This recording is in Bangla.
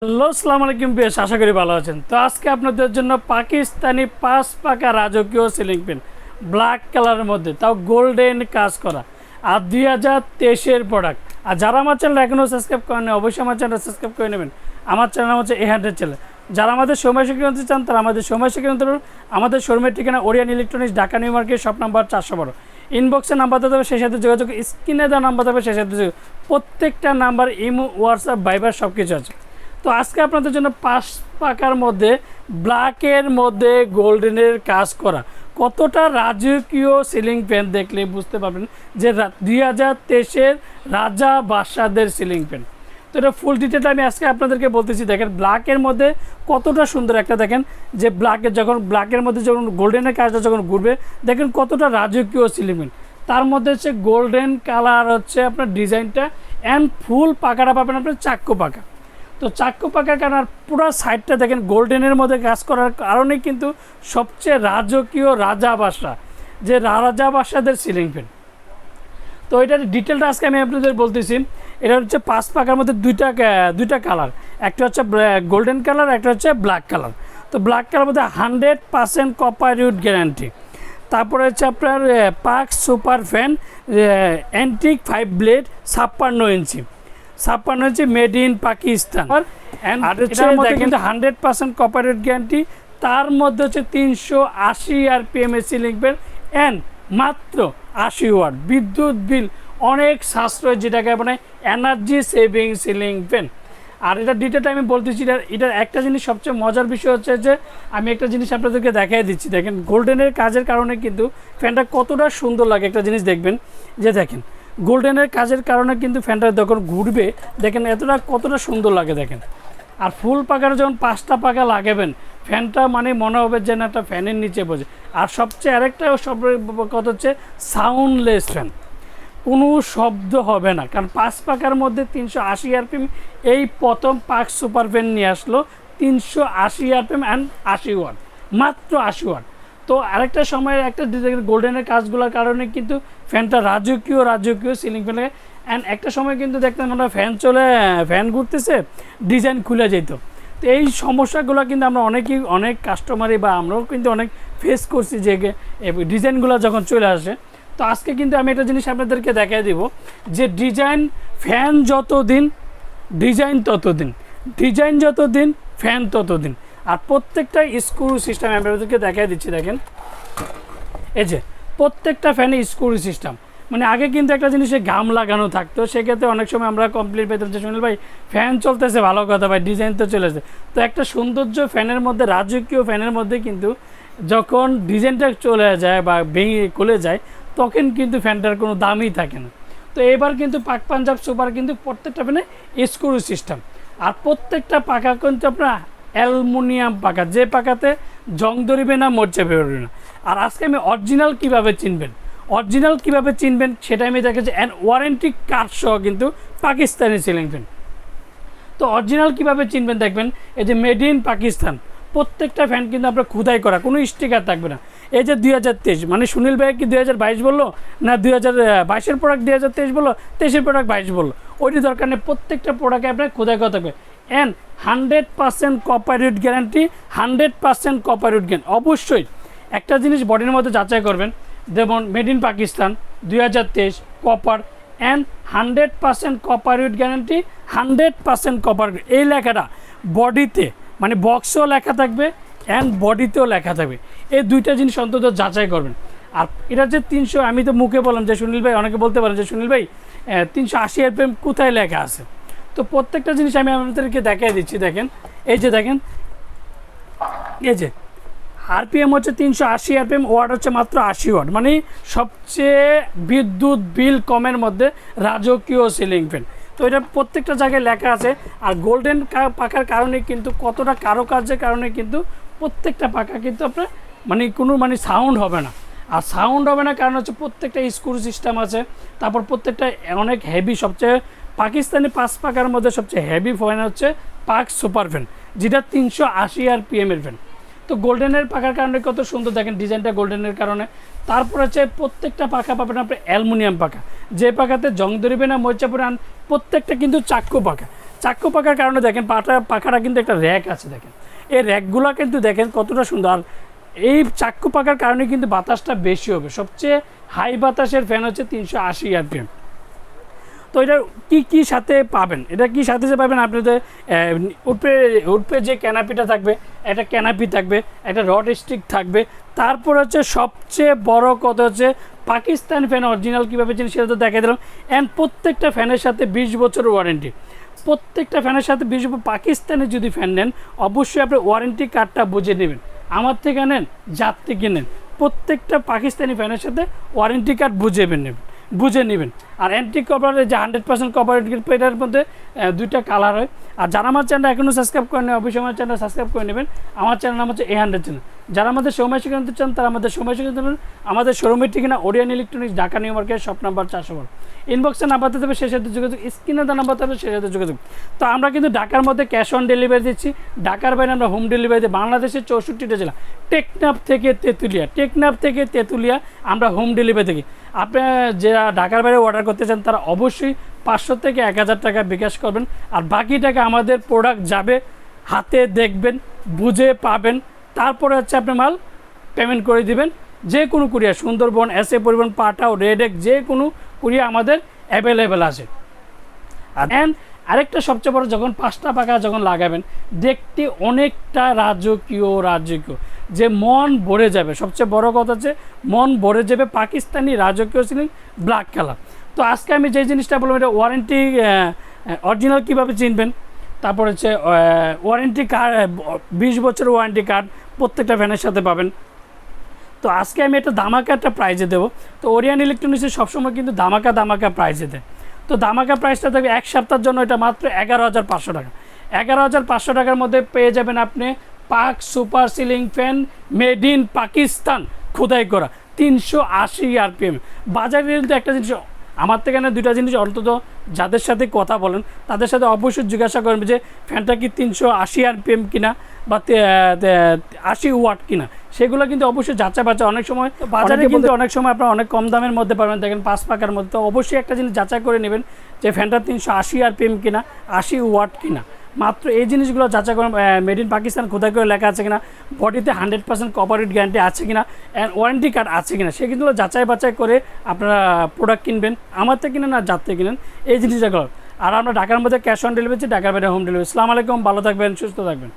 হ্যালো, আসসালামু আলাইকুম। বেশ আশা করি ভালো আছেন। তো আজকে আপনাদের জন্য পাকিস্তানি 5 পাকা রাজকীয় সিলিং ফ্যান ব্ল্যাক কালারের মধ্যে, তাও গোল্ডেন কাজ করা, আর 2023-এর প্রোডাক্ট। আর যারা আমার চ্যানেল এখনও সাবস্ক্রাইব করেন অবশ্যই আমার চ্যানেল সাবস্ক্রাইব করে নেবেন। আমার চ্যানেল হচ্ছে A100 চ্যানেল। যারা আমাদের সময় কিনতে চান তারা আমাদের সময় কিনতে পারবেন। আমাদের শোরুমের ঠিকানা Orient electronics, Dhaka new market, shop number 412। ইনবক্সে নাম্বার দিতে হবে, সেই সাথে যোগাযোগ, স্ক্রিনে দেওয়া নাম্বার দেবে সেই সাথে যোগাযোগ। প্রত্যেকটা নাম্বার ইমো, হোয়াটসঅ্যাপ, ভাইবার সব কিছু আছে। তো আজকে আপনাদের জন্য 5 পাকার মধ্যে ব্ল্যাকের মধ্যে গোল্ডেনের কাজ করা কতটা রাজকীয় সিলিং ফ্যান দেখলে বুঝতে পারবেন যে 2023-এর রাজা বাদশাদের সিলিং ফ্যান। তো এটা ফুল ডিটেলটা আমি আজকে আপনাদেরকে বলতেছি। দেখেন ব্ল্যাকের মধ্যে কতটা সুন্দর একটা, দেখেন যে ব্ল্যাকের মধ্যে যখন গোল্ডেনের কাজটা যখন ঘুরবে, দেখেন কতটা রাজকীয় সিলিং ফ্যান। তার মধ্যে হচ্ছে গোল্ডেন কালার হচ্ছে আপনার ডিজাইনটা, অ্যান্ড ফুল পাকাটা পাবেন আপনার চাক্কু পাকা। তো চাক্কু পাকার কারণ পুরো সাইডটা দেখেন গোল্ডেনের মধ্যে কাজ করার কারণে কিন্তু সবচেয়ে রাজকীয় রাজা বাদশা, যে রাজা বাদশাদের সিলিং ফ্যান। তো এটার ডিটেলটা আজকে আমি আপনাদের বলতেছি। এটা হচ্ছে 5 পাকার মধ্যে দুইটা কালার, একটা হচ্ছে গোল্ডেন কালার, একটা হচ্ছে ব্ল্যাক কালার। তো ব্ল্যাক কালার মধ্যে 100% কপার উড গ্যারান্টি। তারপরে হচ্ছে আপনার Pak super fan antique 5 blade 56 inch, 56 inch, made in Pakistan. আর হচ্ছে দেখেন 100% কপারেট গ্যারান্টি। তার মধ্যে হচ্ছে 380 RPM এর সিলিং ফ্যান, অ্যান্ড মাত্র 80 ওয়াট। বিদ্যুৎ বিল অনেক সাশ্রয়, যেটাকে মানে এনার্জি সেভিং সিলিং ফ্যান। আর এটা ডিটেলটা আমি বলতেছি। এটার একটা জিনিস সবচেয়ে মজার বিষয় হচ্ছে যে আমি একটা জিনিস আপনাদেরকে দেখাই দিচ্ছি। দেখেন গোল্ডেনের কাজের কারণে কিন্তু ফ্যানটা কতটা সুন্দর লাগে। একটা জিনিস দেখবেন যে দেখেন গোল্ডেনের কাজের কারণে কিন্তু ফ্যানটা যখন ঘুরবে দেখেন কতটা সুন্দর লাগে দেখেন। আর ফুল পাকার যখন 5টা পাকা লাগাবেন, ফ্যানটা মানে মনে হবে যে না একটা ফ্যানের নিচে বসে। আর সবচেয়ে আরেকটা কথা হচ্ছে সাউন্ডলেস ফ্যান, কোনো শব্দ হবে না। কারণ 5 পাকার মধ্যে 380 RPM এই প্রথম পাক সুপার ফ্যান নিয়ে আসলো, 380 RPM অ্যান্ড 80 ওয়াট, মাত্র 80 ওয়াট। তো আরেকটা সময়ের একটা গোল্ডেনের কাজগুলোর কারণে কিন্তু ফ্যানটা রাজকীয় সিলিং ফ্যান লাগে। অ্যান্ড একটা সময় কিন্তু দেখতাম আমরা ফ্যান ঘুরতেছে, ডিজাইন খুলে যেত। তো এই সমস্যাগুলো কিন্তু আমরা অনেক কাস্টমারই বা আমরাও কিন্তু অনেক ফেস করছি, যে ডিজাইনগুলো যখন চলে আসে। তো আজকে কিন্তু আমি একটা জিনিস আপনাদেরকে দেখাই দিব, যে ফ্যান যতদিন ডিজাইন ততদিন, ডিজাইন যতদিন ফ্যান ততদিন। আর প্রত্যেকটা স্ক্রু সিস্টেম আমি আপনাদেরকে দেখাই দিচ্ছি। দেখেন এই যে প্রত্যেকটা ফ্যানে স্ক্রু সিস্টেম। মানে আগে কিন্তু একটা জিনিসে গাম লাগানো থাকতো, সেক্ষেত্রে অনেক সময় আমরা কমপ্লিট পেতাম যে শুনল ভাই ফ্যান চলতেছে, ভালো কথা ভাই, ডিজাইন তো চলেছে। তো একটা সৌন্দর্য ফ্যানের মধ্যে, রাজকীয় ফ্যানের মধ্যে কিন্তু যখন ডিজাইনটা চলে যায় বা ভেঙে খুলে যায়, তখন কিন্তু ফ্যানটার কোনো দামই থাকে না। তো এবার কিন্তু পাক পাঞ্জাব সুপার কিন্তু প্রত্যেকটা ফ্যানে স্ক্রু সিস্টেম। আর প্রত্যেকটা পাকা কিন্তু আপনার অ্যালুমিনিয়াম পাকা, যে পাকাতে জং ধরবে না, মরচে বেরোবে না। আর আজকে আমি অরিজিনাল কীভাবে চিনবেন সেটা আমি দেখেছি। অ্যান্ড ওয়ারেন্টি কার্ড সহ কিন্তু পাকিস্তানি সিলিং ফ্যান। তো অরিজিনাল কীভাবে চিনবেন দেখবেন, এই যে মেড ইন পাকিস্তান, প্রত্যেকটা ফ্যান কিন্তু আপনার খোদাই করা, কোনো স্টিকার থাকবে না। এই যে 2023, মানে সুনীল ভাই কি 2022 বললো না, 2022-এর প্রোডাক্ট 2023 বললো, 23-এর প্রোডাক্ট 22 বললো, ওইটি দরকার নেই। প্রত্যেকটা প্রোডাক্টে আপনার খোদাই করা থাকবে। And 100% copper wound guarantee, 100% copper wound guarantee. অবশ্যই একটা জিনিস বডির মধ্যে যাচাই করবেন, যেমন made in Pakistan 2023 copper, and 100% copper wound guarantee, 100% copper. এই লেখাটা বডিতে মানে বক্সেও লেখা থাকবে, অ্যান্ড বডিতেও লেখা থাকবে। এই দুইটা জিনিস অন্তত যাচাই করবেন। আর এটা যে 300, আমি তো মুখে বললাম যে সুনীল ভাই, অনেকে বলতে পারেন যে সুনীল ভাই 380 RPM কোথায় লেখা আছে। তো প্রত্যেকটা জিনিস আমি আপনাদেরকে দেখাই দিচ্ছি। দেখেন এই যে দেখেন এই যে RPM হচ্ছে 380 RPM, ওয়াট হচ্ছে মাত্র 80 ওয়াট। মানে সবচেয়ে বিদ্যুৎ বিল কমের মধ্যে রাজকীয় সিলিং ফ্যান। তো এটা প্রত্যেকটা জায়গায় লেখা আছে। আর গোল্ডেন পাকার কারণে কিন্তু কতটা কারুকার্যের কারণে কিন্তু প্রত্যেকটা পাকা কিন্তু আপনার কোনো সাউন্ড হবে না। আর সাউন্ড হবে না কারণ হচ্ছে প্রত্যেকটা স্ক্রু সিস্টেম আছে। তারপর প্রত্যেকটা অনেক হেভি, সবচেয়ে পাকিস্তানি 5 পাকার মধ্যে সবচেয়ে হেভি ফ্যান হচ্ছে পাক সুপার ফ্যান, যেটা 380 RPM এর ফ্যান। তো গোল্ডেনের পাকার কারণে কত সুন্দর দেখেন ডিজাইনটা গোল্ডেনের কারণে। তারপর হচ্ছে প্রত্যেকটা পাকা পাবেন আপনি অ্যালুমিনিয়াম পাকা, যে পাকাতে জং ধরবে না, মরিচা পরে। প্রত্যেকটা কিন্তু চাক্কু পাকা, চাক্কু পাকার কারণে দেখেন পাখাটা কিন্তু একটা র্যাক আছে, দেখেন এই র্যাকগুলো কিন্তু দেখেন কতটা সুন্দর। আর এই চাক্কু পাকার কারণে কিন্তু বাতাসটা বেশি হবে। সবচেয়ে হাই বাতাসের ফ্যান হচ্ছে 380 আরপিএম। তো এটা কি সাথে পাবেন, এটা কি সাথে যে পাবেন, আপনাদের উপরে যে ক্যানাপিটা থাকবে, একটা ক্যানাপি থাকবে, একটা রড স্টিক থাকবে, তারপর হচ্ছে সবচেয়ে বড় কথা হচ্ছে পাকিস্তানি ফ্যান অরিজিনাল কীভাবে চিনি সেটা তো দেখাই দিলাম। অ্যান্ড প্রত্যেকটা ফ্যানের সাথে 20 বছর ওয়ারেন্টি, প্রত্যেকটা ফ্যানের সাথে 20 বছর। পাকিস্তানি যদি ফ্যান নেন অবশ্যই আপনি ওয়ারেন্টি কার্ডটা বুঝে নেবেন, আমার থেকে নেন যার থেকে নেন, প্রত্যেকটা পাকিস্তানি ফ্যানের সাথে ওয়ারেন্টি কার্ড বুঝে নেবেন। আর অ্যান্টি কভারের যে 100% কভারেজ, এটার মধ্যে দুইটা কালার হয়। আর যারা আমার চ্যানেল এখনও সাবস্ক্রাইব করেন অবশ্যই আমার চ্যানেল সাবস্ক্রাইব করে নেবেন। আমার চ্যানেল নাম হচ্ছে A100 চ্যানেল। যারা আমাদের সময় শিখাতে চান তারা আমাদের সময় শিখাতে পারেন। আমাদের শোরুমের ঠিকানা Orient electronics, Dhaka new market, shop number 412। ইনবক্সে নাম্বার দিতে হবে, সেই সাথে যোগাযোগ, স্ক্রিনে দেওয়া নাম্বার দেবে, সেই সাথে যোগাযোগ। তো আমরা কিন্তু ঢাকার মধ্যে ক্যাশ অন ডেলিভারি দিচ্ছি, ঢাকার বাইরে আমরা হোম ডেলিভারি দিই। বাংলাদেশের 64টা জেলা, টেকনাফ থেকে তেঁতুলিয়া আমরা হোম ডেলিভারি দিই। আপনি যারা ঢাকার বাইরে অর্ডার করতে চান তারা অবশ্যই 500 থেকে 1000 টাকা বিকাশ করবেন। আর বাকি টাকা আমাদের প্রোডাক্ট যাবে, হাতে দেখবেন, বুঝে পাবেন, তারপরে হচ্ছে আপনি মাল পেমেন্ট করে দিবেন। যে কোনো কুরিয়ার, সুন্দরবন, এসএ পরিবহন, পাঠাও, রেডেক, যে কোনো কুরিয়ার আমাদের অ্যাভেলেবেল আছে। আর আরেকটা সবচেয়ে বড়, যখন 5টা পাখা যখন লাগাবেন দেখতে অনেকটা রাজকীয়, যে মন ভরে যাবে। সবচেয়ে বড় কথা হচ্ছে মন ভরে যাবে। পাকিস্তানি রাজকীয় সিলিং ব্ল্যাক কালার। তো আজকে আমি যে জিনিসটা বললাম, এটা ওয়ারেন্টি অরিজিনাল কীভাবে চিনবেন, তারপর হচ্ছে ওয়ারেন্টি কার্ড, 20 বছর ওয়ারেন্টি কার্ড প্রত্যেকটা ফ্যানের সাথে পাবেন। তো আজকে আমি একটা ধামাকা একটা প্রাইজে দেবো। তো ওরিয়েন্ট ইলেকট্রনিক্সে সবসময় কিন্তু ধামাকা প্রাইজে দেয়। তো ধামাকা প্রাইসটা থাকবে এক সপ্তাহের জন্য, এটা মাত্র 11,500 টাকা। 11,500 টাকার মধ্যে পেয়ে যাবেন আপনি পাক super ceiling fan, made in Pakistan, খোদাই করা, 380 আরপিএম। বাজারে কিন্তু একটা জিনিস, আমার থেকে না দুইটা জিনিস অন্তত যাদের সাথে কথা বলেন তাদের সাথে অবশ্যই জিজ্ঞাসা করবেন যে ফ্যানটা কি 380 আরপিএম কিনা বা 80 ওয়াট কিনা, সেগুলো কিন্তু অবশ্যই যাচাই বাচ্চা। অনেক সময় বাজারে কিন্তু অনেক সময় আপনারা অনেক কম দামের মধ্যে পাবেন, দেখেন 5 পাকার মধ্যে। তো অবশ্যই একটা জিনিস যাচাই করে নেবেন যে ফ্যানটা 380 আরপিএম কিনা, 80 ওয়াট কিনা। মাত্র এই জিনিসগুলো যাচাই করেন, মেড ইন পাকিস্তান খোদাই করে লেখা আছে কিনা, বডিতে 100% কপারেট গ্যারান্টি আছে কিনা, অ্যান্ড ওয়ারেন্টি কার্ড আছে কিনা, সেগুলো যাচাই বাছাই করে আপনারা প্রোডাক্ট কিনবেন। আমার থেকে কিনেন আর যার থেকে কিনেন, এই জিনিসটা করেন। আর আমরা ঢাকার মধ্যে ক্যাশ অন ডেলিভারি, ঢাকার বাইরে হোম ডেলিভারি। আসসালামু আলাইকুম, ভালো থাকবেন, সুস্থ থাকবেন।